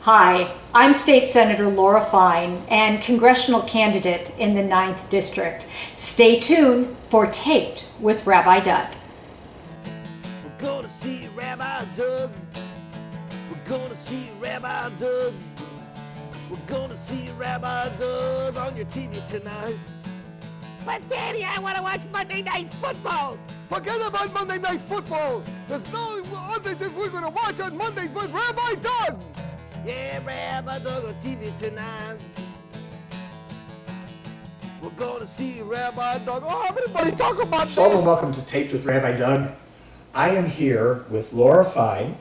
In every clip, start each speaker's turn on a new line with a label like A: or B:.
A: Hi, I'm State Senator Laura Fine and congressional candidate in the 9th District. Stay tuned for Taped with Rabbi Doug.
B: We're gonna see Rabbi Doug. We're gonna see Rabbi Doug. We're gonna see Rabbi Doug on your TV tonight. But Daddy, I want to watch Monday Night Football.
C: Forget about Monday Night Football. There's no other thing we're going to watch on Monday but Rabbi Doug.
B: Yeah, Rabbi Doug on TV tonight. We're gonna see Rabbi Doug. Oh, everybody talk about
D: Shalom
B: that.
D: and welcome to Taped with Rabbi Doug. I am here with Laura Fine.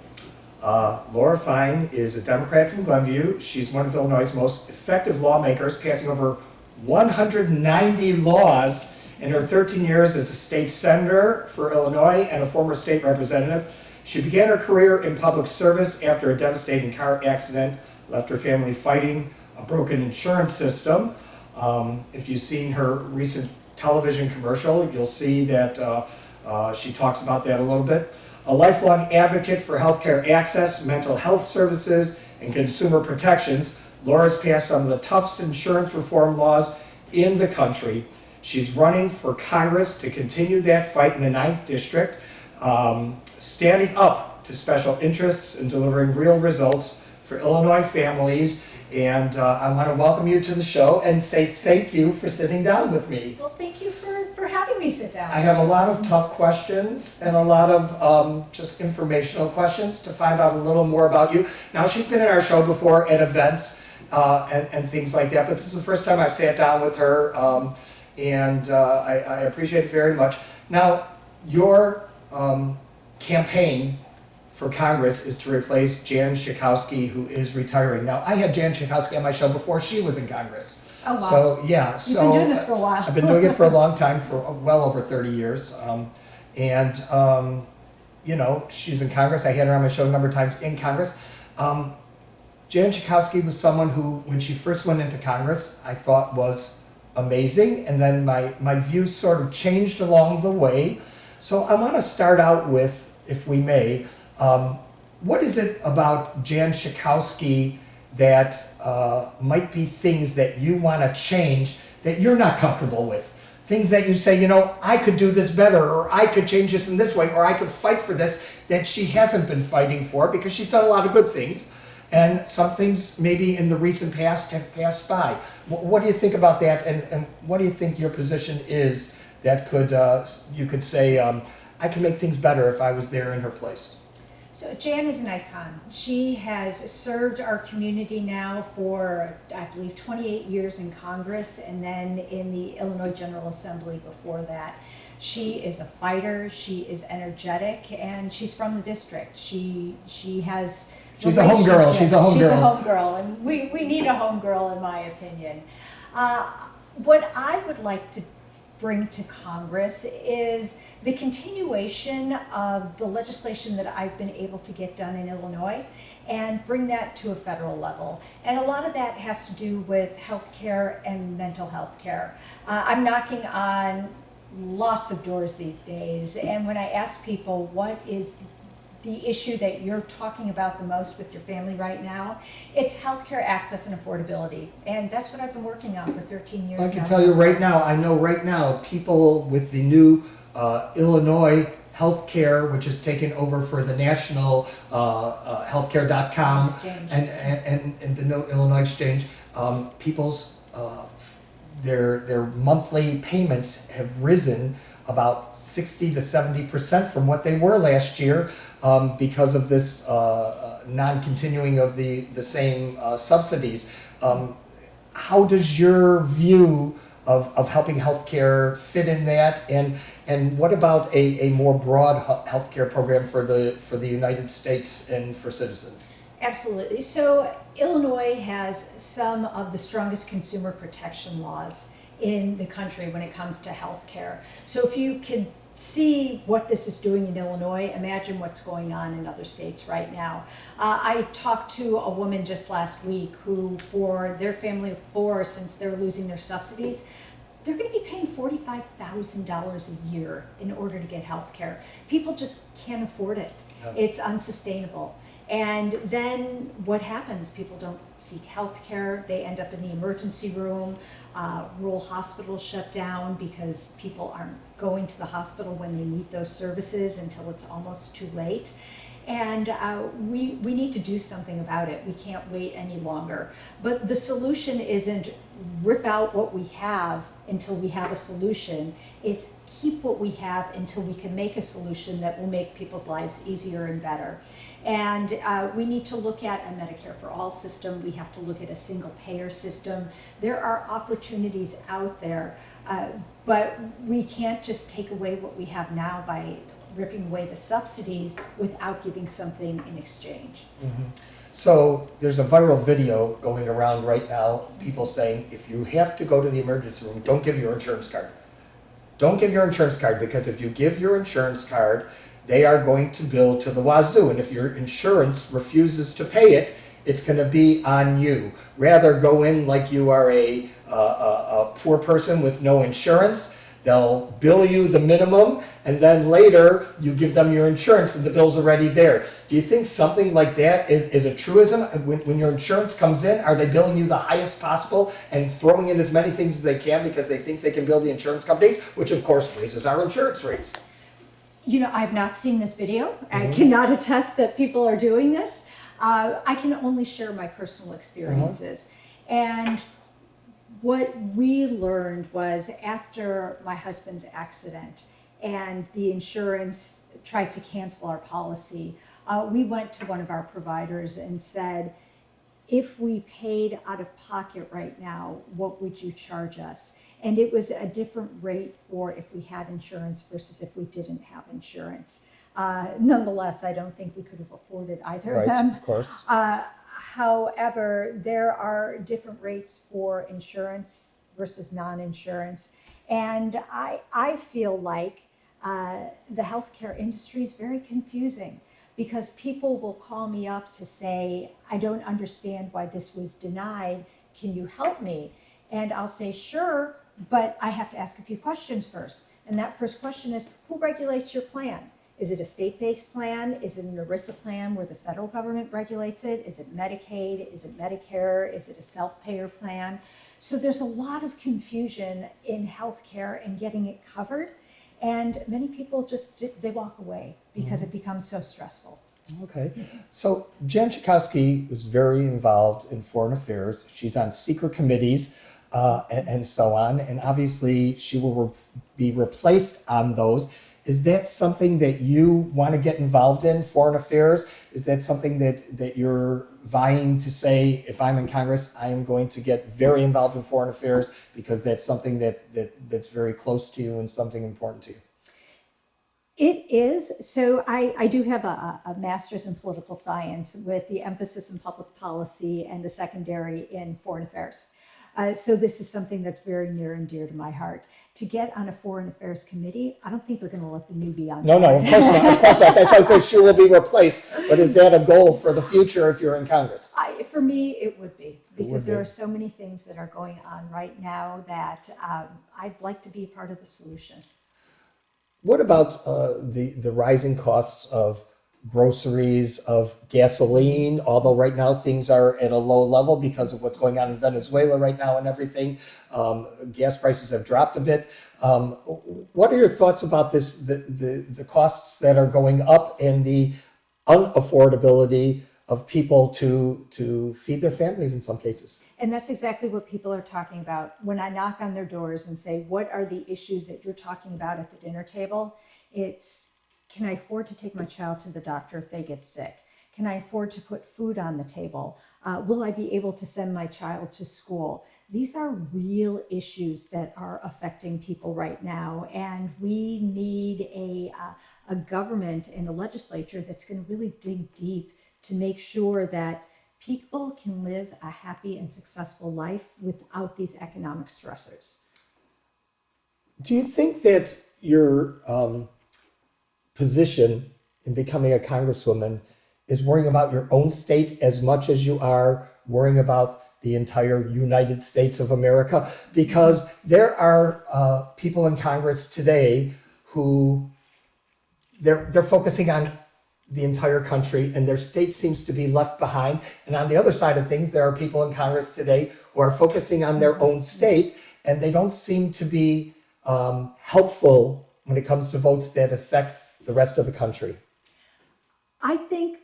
D: Laura Fine is a Democrat from Glenview. She's one of Illinois' most effective lawmakers, passing over 190 laws in her 13 years as a state senator for Illinois and a former state representative. She began her career in public service after a devastating car accident left her family fighting a broken insurance system. If you've seen her recent television commercial, you'll see that she talks about that a little bit. A lifelong advocate for healthcare access, mental health services, and consumer protections, Laura's passed some of the toughest insurance reform laws in the country. She's running for Congress to continue that fight in the 9th District, standing up to special interests and delivering real results for Illinois families. And I want to welcome you to the show and say thank you for sitting down with me.
A: Well, thank you for having me sit down.
D: I have a lot of tough questions and a lot of just informational questions to find out a little more about you. Now, she's been in our show before at events and things like that, but this is the first time I've sat down with her, and I appreciate it very much. Now, your campaign for Congress is to replace Jan Schakowsky, who is retiring. Now, I had Jan Schakowsky on my show before she was in Congress.
A: Oh, wow.
D: So, yeah.
A: You've been doing this for a while.
D: I've been doing it for a long time, for well over 30 years. You know, she's in Congress. I had her on my show a number of times in Congress. Jan Schakowsky was someone who, when she first went into Congress, I thought was amazing. And then my views sort of changed along the way. So I want to start out with, if we may, what is it about Jan Schakowsky that might be things that you want to change that you're not comfortable with? Things that you say, you know, I could do this better, or I could change this in this way, or I could fight for this that she hasn't been fighting for, because she's done a lot of good things. And some things maybe in the recent past have passed by. What do you think about that? And what do you think your position is that could you could say, I can make things better if I was there in her place?
A: So Jan is an icon. She has served our community now for, I believe, 28 years in Congress and then in the Illinois General Assembly before that. She is a fighter, she is energetic, and she's from the district. She's a
D: homegirl. She's a
A: homegirl, and we need a homegirl, in my opinion. What I would like to bring to Congress is the continuation of the legislation that I've been able to get done in Illinois and bring that to a federal level. And a lot of that has to do with healthcare and mental health care. I'm knocking on lots of doors these days, and when I ask people what is the issue that you're talking about the most with your family right now, it's healthcare access and affordability. And that's what I've been working on for 13 years now.
D: I can tell you right now, I know right now, people with the new Illinois healthcare, which is taken over for the national healthcare.com and the Illinois Exchange, people's their monthly payments have risen about 60 to 70% from what they were last year, because of this non-continuing of the same subsidies. How does your view of helping healthcare fit in that, and what about a more broad healthcare program for the United States and for citizens?
A: Absolutely. So Illinois has some of the strongest consumer protection laws in the country when it comes to healthcare. So if you can see what this is doing in Illinois, imagine what's going on in other states right now. I talked to a woman just last week who, for their family of four, since they're losing their subsidies, they're going to be paying $45,000 a year in order to get health care. People just can't afford it.
D: Oh.
A: It's unsustainable. And then what happens? People don't seek health care. They end up in the emergency room. Rural hospitals shut down because people aren't going to the hospital when they need those services until it's almost too late. And we need to do something about it. We can't wait any longer. But the solution isn't rip out what we have until we have a solution. It's keep what we have until we can make a solution that will make people's lives easier and better. And we need to look at a Medicare for All system. We have to look at a single payer system. There are opportunities out there, but we can't just take away what we have now by ripping away the subsidies without giving something in exchange.
D: Mm-hmm. So there's a viral video going around right now, people saying, if you have to go to the emergency room, don't give your insurance card. Don't give your insurance card, because if you give your insurance card, they are going to bill to the wazoo. And if your insurance refuses to pay it, it's going to be on you. Rather go in like you are a poor person with no insurance. They'll bill you the minimum, and then later you give them your insurance and the bill's already there. Do you think something like that is a truism? When your insurance comes in, are they billing you the highest possible and throwing in as many things as they can because they think they can bill the insurance companies, which of course raises our insurance rates?
A: You know, I've not seen this video. I cannot attest that people are doing this. I can only share my personal experiences. And what we learned was after my husband's accident and the insurance tried to cancel our policy, we went to one of our providers and said, if we paid out of pocket right now, what would you charge us? And it was a different rate for if we had insurance versus if we didn't have insurance. Nonetheless, I don't think we could have afforded either of them.
D: Of course.
A: However, there are different rates for insurance versus non-insurance. And I feel like the healthcare industry is very confusing because people will call me up to say, I don't understand why this was denied. Can you help me? And I'll say, sure, but I have to ask a few questions first. And that first question is, who regulates your plan? Is it a state-based plan? Is it an ERISA plan where the federal government regulates it? Is it Medicaid? Is it Medicare? Is it a self-payer plan? So there's a lot of confusion in healthcare and getting it covered. And many people just, they walk away because it becomes so stressful.
D: Okay. So Jen Skokie was very involved in foreign affairs. She's on secret committees and so on. And obviously she will be replaced on those. Is that something that you want to get involved in, foreign affairs? Is that something that you're vying to say, if I'm in Congress, I am going to get very involved in foreign affairs because that's something that's very close to you and something important to you?
A: It is. So I do have a master's in political science with the emphasis in public policy and a secondary in foreign affairs. So this is something that's very near and dear to my heart. To get on a foreign affairs committee, I don't think they're going to let the newbie on.
D: No, of course not. Of course not. That's why I say she will be replaced. But is that a goal for the future if you're in Congress?
A: For me, it would be, because there are so many things that are going on right now that I'd like to be part of the solution.
D: What about the rising costs of groceries, of gasoline, although right now things are at a low level because of what's going on in Venezuela right now and everything. Gas prices have dropped a bit. What are your thoughts about this, the costs that are going up and the unaffordability of people to feed their families in some cases?
A: And that's exactly what people are talking about. When I knock on their doors and say, what are the issues that you're talking about at the dinner table? It's, can I afford to take my child to the doctor if they get sick? Can I afford to put food on the table? Will I be able to send my child to school? These are real issues that are affecting people right now. And we need a government and a legislature that's going to really dig deep to make sure that people can live a happy and successful life without these economic stressors.
D: Do you think that your position in becoming a congresswoman is worrying about your own state as much as you are worrying about the entire United States of America? Because there are people in Congress today who they're focusing on the entire country, and their state seems to be left behind. And on the other side of things, there are people in Congress today who are focusing on their own state, and they don't seem to be helpful when it comes to votes that affect the rest of the country.
A: I think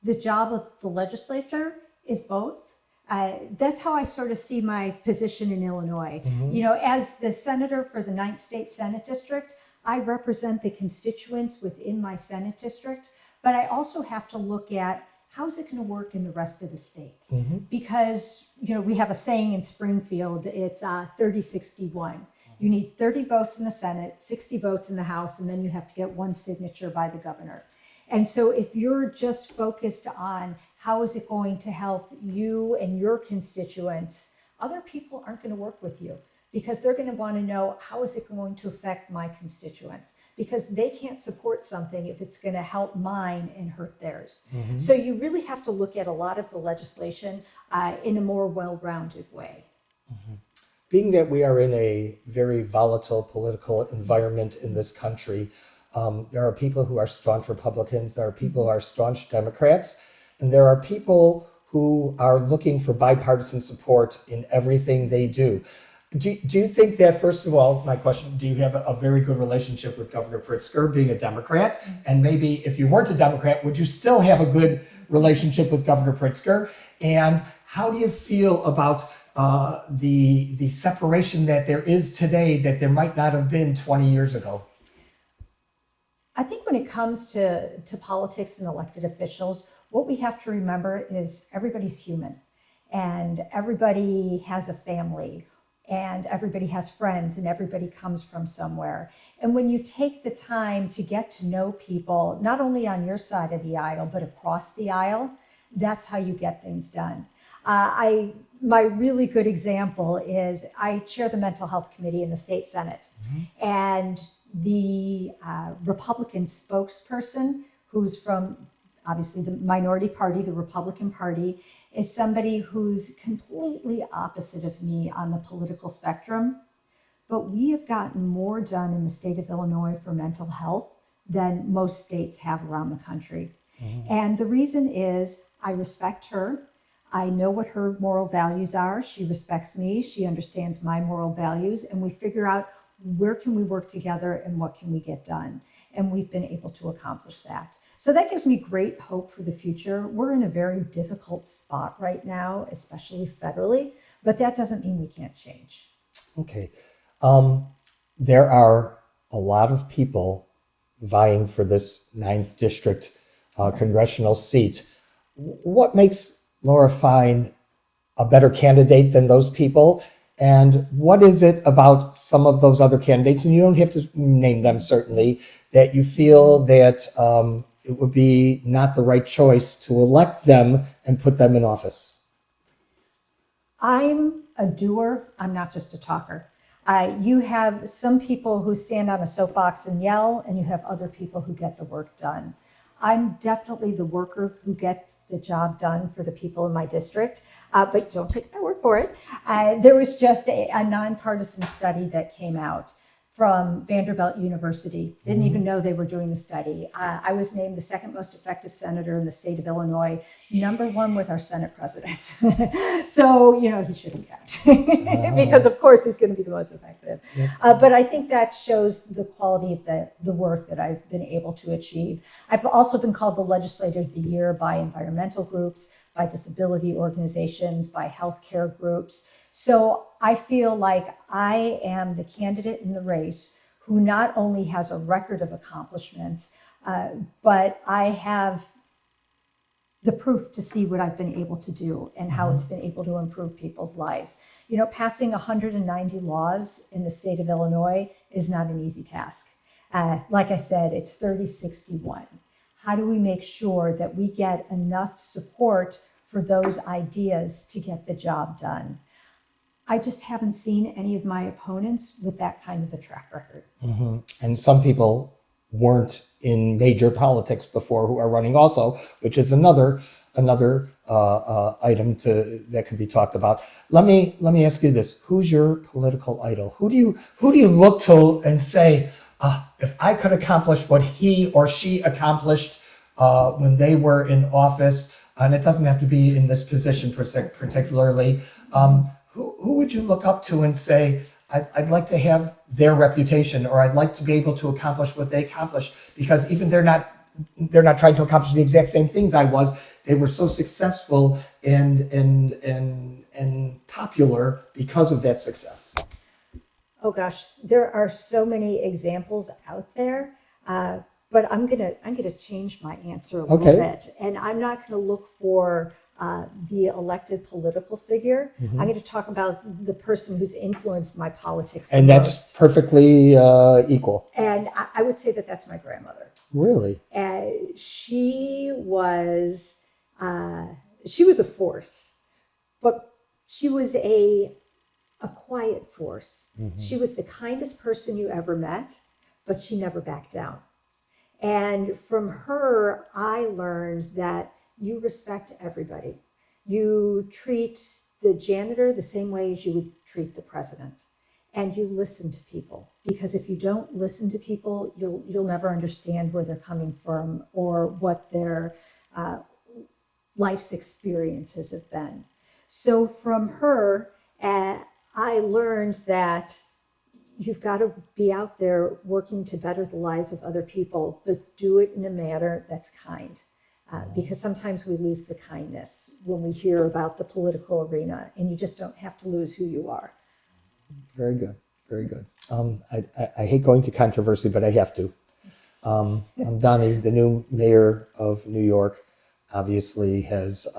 A: the job of the legislature is both. That's how I sort of see my position in Illinois. You know, as the senator for the 9th State Senate District, I represent the constituents within my Senate district, but I also have to look at how's it going to work in the rest of the state? Because, you know, we have a saying in Springfield, it's 30-61. You need 30 votes in the Senate, 60 votes in the House, and then you have to get 1 signature by the governor. And so if you're just focused on how is it going to help you and your constituents, other people aren't going to work with you because they're going to want to know how is it going to affect my constituents, because they can't support something if it's going to help mine and hurt theirs. So you really have to look at a lot of the legislation in a more well-rounded way.
D: Being that we are in a very volatile political environment in this country, there are people who are staunch Republicans, there are people who are staunch Democrats, and there are people who are looking for bipartisan support in everything they do. Do you think that, first of all, my question, do you have a very good relationship with Governor Pritzker, being a Democrat? And maybe if you weren't a Democrat, would you still have a good relationship with Governor Pritzker? And how do you feel about the separation that there is today that there might not have been 20 years ago?
A: I think when it comes to politics and elected officials, what we have to remember is everybody's human and everybody has a family and everybody has friends and everybody comes from somewhere. And when you take the time to get to know people, not only on your side of the aisle, but across the aisle, that's how you get things done. My really good example is I chair the Mental Health Committee in the State Senate. And the Republican spokesperson, who's from obviously the minority party, the Republican Party, is somebody who's completely opposite of me on the political spectrum. But we have gotten more done in the state of Illinois for mental health than most states have around the country. And the reason is I respect her. I know what her moral values are. She respects me. She understands my moral values. And we figure out where can we work together and what can we get done. And we've been able to accomplish that. So that gives me great hope for the future. We're in a very difficult spot right now, especially federally, but that doesn't mean we can't change.
D: Okay. There are a lot of people vying for this 9th district congressional seat. What makes Laura Fine a better candidate than those people? And what is it about some of those other candidates, and you don't have to name them certainly, that you feel that it would be not the right choice to elect them and put them in office?
A: I'm a doer. I'm not just a talker. You have some people who stand on a soapbox and yell, and you have other people who get the work done. I'm definitely the worker who gets the job done for the people in my district, but don't take my word for it. There was just a nonpartisan study that came out from Vanderbilt University. Didn't even know they were doing the study. I was named the 2nd most effective senator in the state of Illinois. Number 1 was our Senate president. So, you know, he shouldn't count because of course he's going to be the most effective. But I think that shows the quality of the work that I've been able to achieve. I've also been called the Legislator of the Year by environmental groups, by disability organizations, by healthcare groups. So I feel like I am the candidate in the race who not only has a record of accomplishments, but I have the proof to see what I've been able to do and how it's been able to improve people's lives. You know, passing 190 laws in the state of Illinois is not an easy task. Like I said, it's 30-61. How do we make sure that we get enough support for those ideas to get the job done? I just haven't seen any of my opponents with that kind of a track record. And
D: some people weren't in major politics before who are running also, which is another item that can be talked about. Let me ask you this: who's your political idol? Who do you look to and say, if I could accomplish what he or she accomplished, when they were in office, and it doesn't have to be in this position particularly, who would you look up to and say, I'd like to have their reputation, or I'd like to be able to accomplish what they accomplished, because even they're not trying to accomplish the exact same things I was. They were so successful and popular because of that success.
A: Oh gosh, there are so many examples out there, but I'm gonna change my answer a little bit, and I'm not gonna look for the elected political figure. I'm going to talk about the person who's influenced my politics the
D: And that's
A: most.
D: perfectly equal.
A: And I would say that that's my grandmother.
D: Really?
A: She was a force, but she was a quiet force. She was the kindest person you ever met, but she never backed down. And from her, I learned that you respect everybody. You treat the janitor the same way as you would treat the president. And you listen to people, because if you don't listen to people, you'll never understand where they're coming from or what their life's experiences have been. So from her, I learned that you've got to be out there working to better the lives of other people, but do it in a manner that's kind. Because sometimes we lose the kindness when we hear about the political arena, and you just don't have to lose who you are.
D: Very good. Very good. I hate going to controversy, but I have to. Donnie, the new mayor of New York, obviously has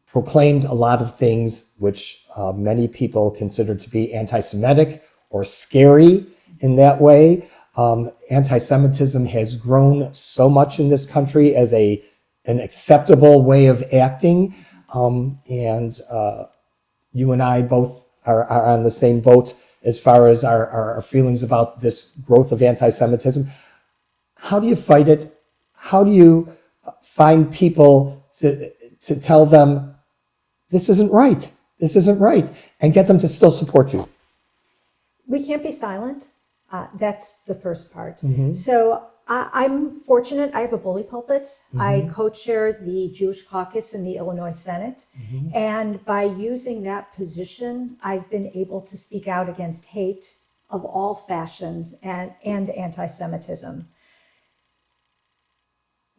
D: proclaimed a lot of things which many people consider to be anti-Semitic or scary in that way. Anti-Semitism has grown so much in this country as an acceptable way of acting. And you and I both are on the same boat as far as our feelings about this growth of anti-Semitism. How do you fight it? How do you find people to tell them, this isn't right, and get them to still support you?
A: We can't be silent. That's the first part. So I'm fortunate. I have a bully pulpit. I co-chair the Jewish caucus in the Illinois Senate. And by using that position, I've been able to speak out against hate of all fashions and anti-Semitism.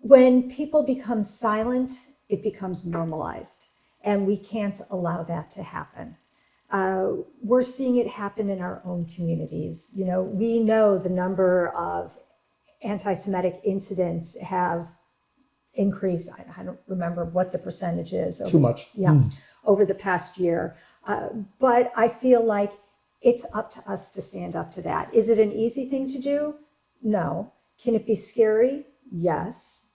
A: When people become silent, it becomes normalized. And we can't allow that to happen. We're seeing it happen in our own communities. You know, we know the number of anti-Semitic incidents have increased. I don't remember what the percentage is.
D: Too much.
A: Yeah, over the past year. But I feel like it's up to us to stand up to that. Is it an easy thing to do? No. Can it be scary? Yes.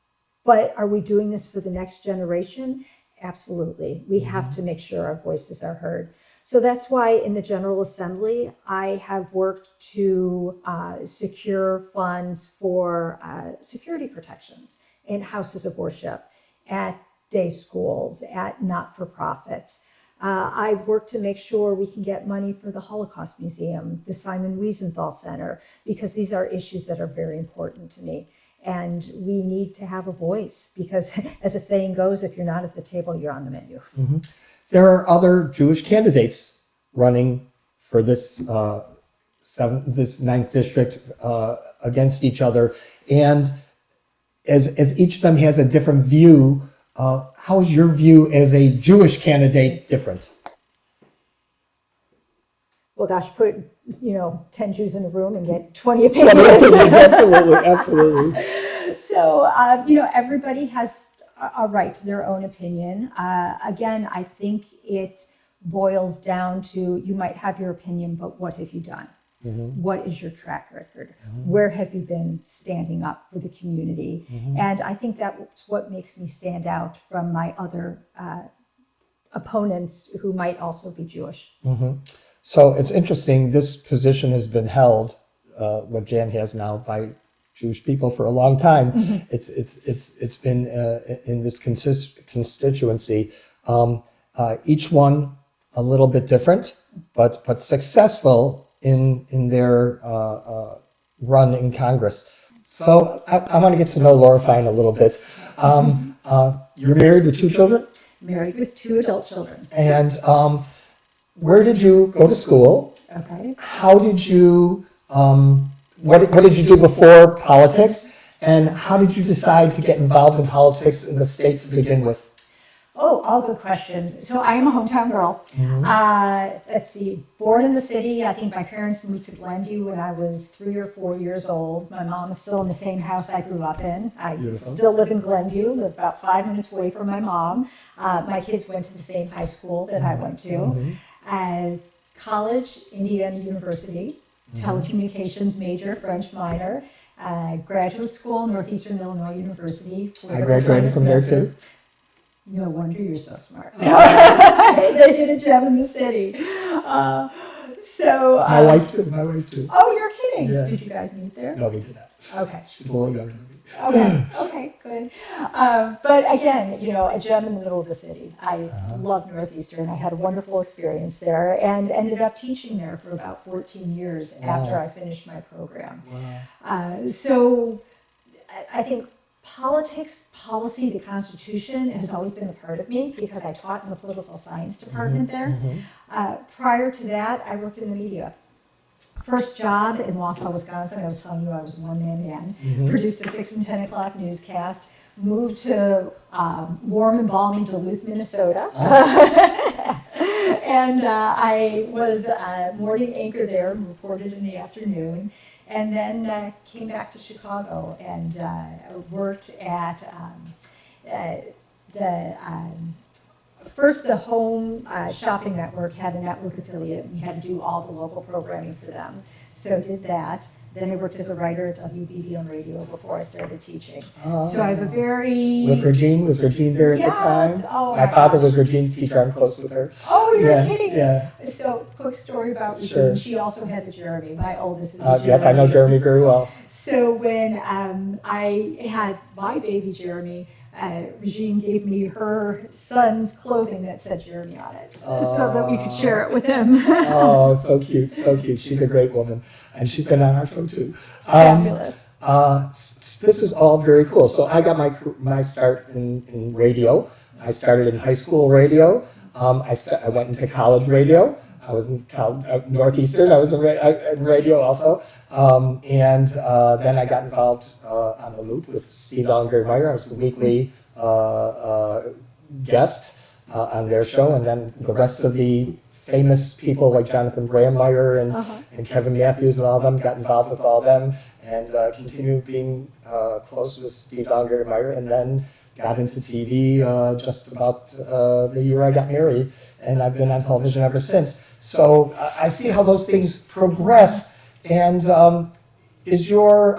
A: But are we doing this for the next generation? Absolutely. We have to make sure our voices are heard. So that's why in the General Assembly, I have worked to secure funds for security protections in houses of worship, at day schools, at not-for-profits. I've worked to make sure we can get money for the Holocaust Museum, the Simon Wiesenthal Center, because these are issues that are very important to me. And we need to have a voice, because as the saying goes, if you're not at the table, you're on the menu.
D: There are other Jewish candidates running for this 9th district against each other. And as each of them has a different view, how is your view as a Jewish candidate different?
A: Well, gosh, put 10 Jews in a room and get 20 opinions.
D: Absolutely.
A: So, everybody has a right to their own opinion. Again, I think it boils down to, you might have your opinion, but what have you done? What is your track record? Where have you been standing up for the community? And I think that's what makes me stand out from my other opponents who might also be Jewish.
D: So it's interesting, this position has been held, what Jan has now, by Jewish people for a long time. It's been in this constituency, each one a little bit different, but successful in their run in Congress. So I want to get to know Laura Fine a little bit. You're married with 2 children?
A: Married with 2 adult children.
D: And where did you go to school?
A: Okay.
D: How did you, what did you do before politics? And how did you decide to get involved in politics in the state to begin with?
A: Oh, all good questions. So I am a hometown girl. Let's see, born in the city. I think my parents moved to Glenview when I was 3 or 4 years old. My mom is still in the same house I grew up in. I
D: Beautiful.
A: still live in Glenview, live about 5 minutes away from my mom. My kids went to the same high school that I went to. College, Indiana University, telecommunications major, French minor. Graduate school, Northeastern Illinois University.
D: I graduated from there too.
A: No wonder you're so smart. They get a gem in the city. My
D: wife too.
A: Oh, you're kidding.
D: Yeah.
A: Did you guys meet there?
D: No, we did not.
A: Okay.
D: She's a little younger than me.
A: Okay, good. But again, a gem in the middle of the city. I love Northeastern. I had a wonderful experience there and ended up teaching there for about 14 years after I finished my program. So I think politics, policy, the Constitution has always been a part of me because I taught in the political science department there. Prior to that, I worked in the media. First job in Wausau, Wisconsin, I was telling you I was a one-man band, produced a 6 and 10 o'clock newscast, moved to warm and balmy Duluth, Minnesota. And I was a morning anchor there and reported in the afternoon. And then came back to Chicago and worked at the Home Shopping Network had a network affiliate, and we had to do all the local programming for them. So did that. Then I worked as a writer at WBB on radio before I started teaching. So I have a very...
D: With Regine? Was Regine there at the time?
A: Oh,
D: my father was Regine's teacher. I'm close with her.
A: Oh, you're
D: Yeah,
A: kidding.
D: yeah.
A: So quick story about Regine.
D: Sure.
A: She also has a Jeremy. My oldest is a Jeremy.
D: Yes, I know Jeremy very well.
A: So when I had my baby Jeremy, Regine gave me her son's clothing that said Jeremy on it, so that we could share it with him.
D: Oh, so cute, so cute. She's a great woman, and she's been on our show too.
A: Fabulous.
D: This is all very cool. So I got my start in radio. I started in high school radio. I went into college radio. I was in Northeastern. I was in radio also. And then I got involved on the Loop with Steve Gary-Meyer. I was the weekly guest on their show. And then the rest of the famous people like Jonathan Brandmeier and Kevin Matthews and all of them, got involved with all of them and continued being close with Steve Gary-Meyer. And then got into TV just about the year I got married, and I've been on television ever since. So I see how those things progress. And is your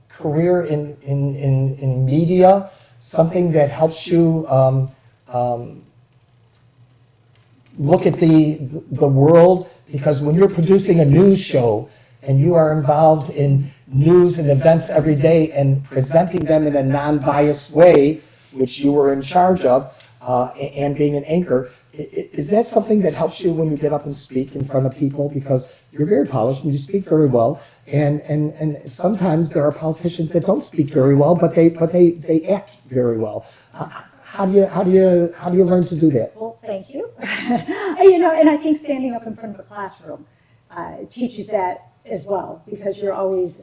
D: career in media something that helps you look at the world? Because when you're producing a news show and you are involved in news and events every day and presenting them in a non-biased way, which you were in charge of, and being an anchor, is that something that helps you when you get up and speak in front of people? Because you're very polished and you speak very well, and sometimes there are politicians that don't speak very well, but they act very well. How do you learn to do that?
A: Well, thank you. And I think standing up in front of a classroom teaches that as well, because you're always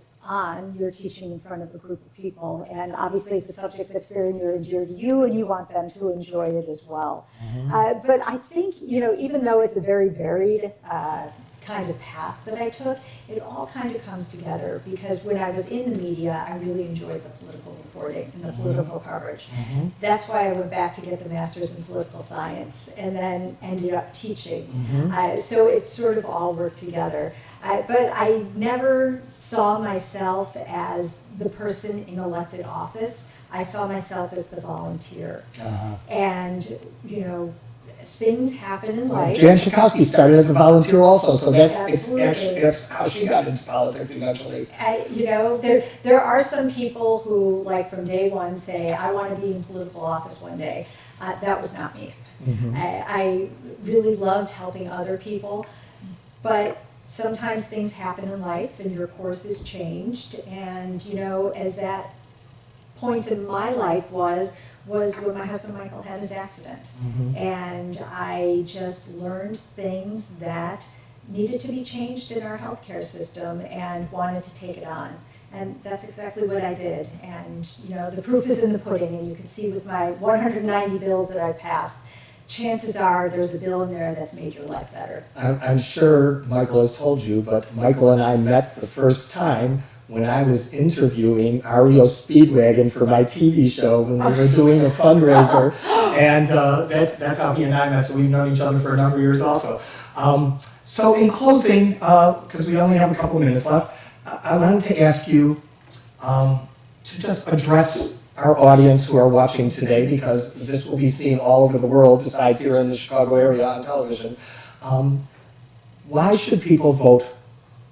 A: you're teaching in front of a group of people, and obviously it's a subject that's very near and dear to you, and you want them to enjoy it as well. But I think, even though it's a very varied kind of path that I took, it all kind of comes together, because when I was in the media, I really enjoyed the political reporting and the political coverage. That's why I went back to get the master's in political science and then ended up teaching. So it sort of all worked together. But I never saw myself as the person in elected office. I saw myself as the volunteer. And, things happen in life.
D: Jan Schakowsky started as a volunteer also, so that's
A: Absolutely.
D: that's how she got into politics eventually.
A: There are some people who, like from day one, say, I want to be in political office one day. That was not me. I really loved helping other people, but sometimes things happen in life and your course is changed. And, you know, as that point in my life was when my husband Michael had his accident. And I just learned things that needed to be changed in our healthcare system and wanted to take it on. And that's exactly what I did. And, you know, the proof is in the pudding, and you can see with my 190 bills that I passed, chances are there's a bill in there that's made your life better.
D: I'm sure Michael has told you, but Michael and I met the first time when I was interviewing REO Speedwagon for my TV show when we were doing a fundraiser. And that's how he and I met, so we've known each other for a number of years also. So in closing, because we only have a couple of minutes left, I wanted to ask you to just address our audience who are watching today, because this will be seen all over the world besides here in the Chicago area on television. Why should people vote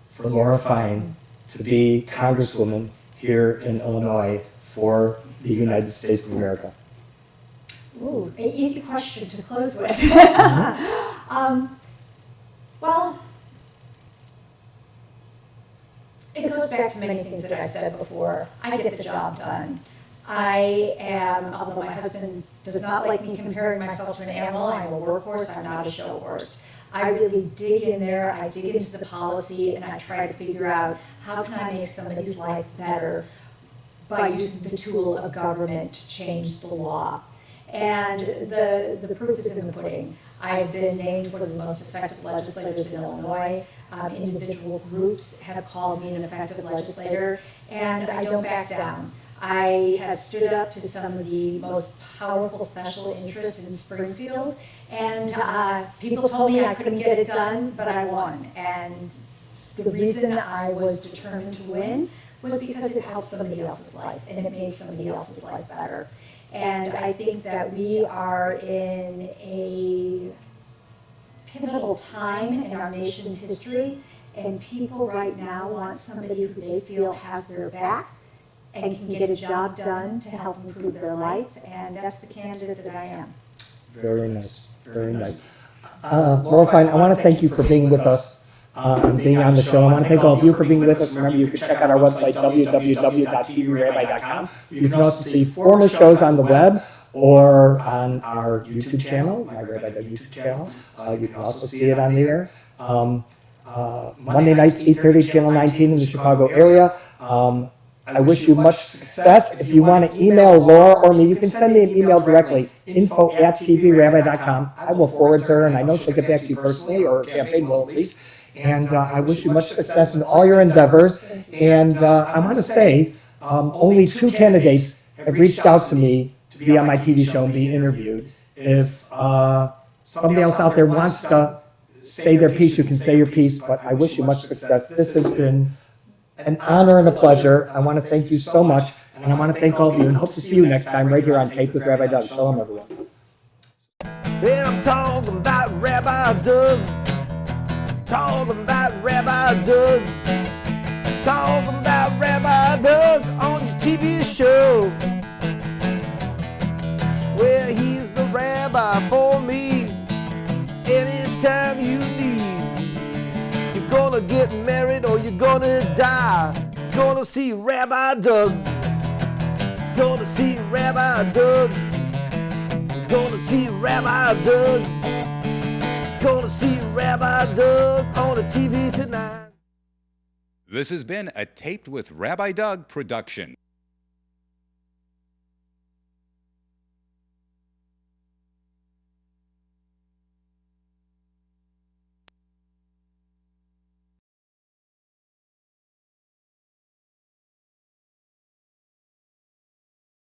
D: for Laura Fine to be Congresswoman here in Illinois for the United States of America?
A: Ooh, an easy question to close with. Well, it goes back to many things that I've said before. I get the job done. I am, although my husband does not like me comparing myself to an animal, I'm a workhorse, I'm not a show horse. I really dig in there, I dig into the policy, and I try to figure out how can I make somebody's life better by using the tool of government to change the law. And the proof is in the pudding. I've been named one of the most effective legislators in Illinois. Individual groups have called me an effective legislator, and I don't back down. I have stood up to some of the most powerful special interests in Springfield, and people told me I couldn't get it done, but I won. And the reason I was determined to win was because it helped somebody else's life, and it made somebody else's life better. And I think that we are in a pivotal time in our nation's history, and people right now want somebody who they feel has their back and can get a job done to help improve their life, and that's the candidate that I am.
D: Very nice, very nice. Laura Fine, I want to thank you for being with us and being on the show. I want to thank all of you for being with us. Remember, you can check out our website, www.tvrabbi.com. You can also see former shows on the web or on our YouTube channel, my Rabbi YouTube channel. You can also see it on there. Monday nights, 8:30, Channel 19 in the Chicago area. I wish you much success. If you want to email Laura or me, you can send me an email directly, info@tvrabbi.com. I will forward her, and I know she'll get back to you personally, or campaign will at least. And I wish you much success in all your endeavors. And I want to say, only 2 candidates have reached out to me to be on my TV show and be interviewed. If somebody else out there wants to say their piece, you can say your piece, but I wish you much success. This has been an honor and a pleasure. I want to thank you so much, and I want to thank all of you, and hope to see you next time right here on Tape with Rabbi Doug. Shalom, everyone.
B: And I'm talking about Rabbi Doug. Talking about Rabbi Doug. Talking about Rabbi Doug on your TV show. Well, he's the rabbi for me. Anytime you need. You're gonna get married or you're gonna die. Gonna see Rabbi Doug. Gonna see Rabbi Doug. Gonna see Rabbi Doug. Gonna see Rabbi Doug on the TV tonight.
E: This has been a Taped with Rabbi Doug production.